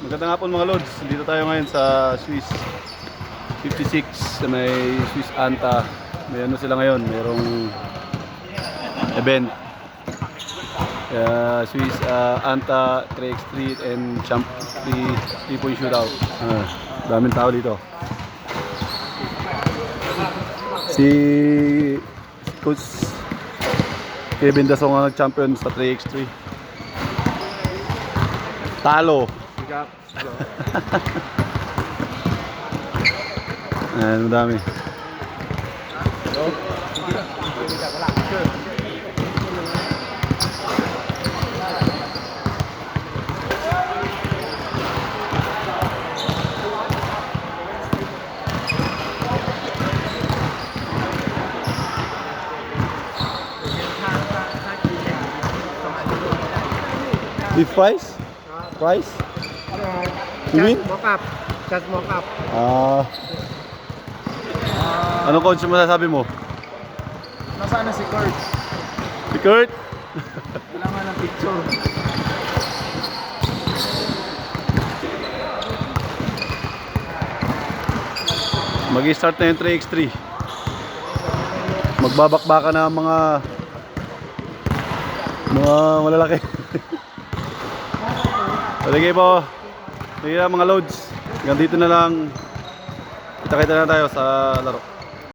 Magandang hapon mga Lods. Dito tayo ngayon sa Swiss 56 sa may Swiss Anta. May ano sila ngayon, mayroong event. Swiss Anta 3x3 and Champ 3-point shootout. Daming tao dito. Si Coach Kevin Dasong ang nag-champion sa 3x3. Talo. Ayan, madami. With price? Price? You win? Mock-up. Just mock-up. Ano coach masasabi mo? Nasaan na si Kurt? Si Kurt? Wala nga ng picture. Mag-start na yung 3x3. Magbabakbaka na ang mga malalaki. Sige po. Sige na mga Lods. Hanggang dito na lang. Kita-kita na tayo sa laro.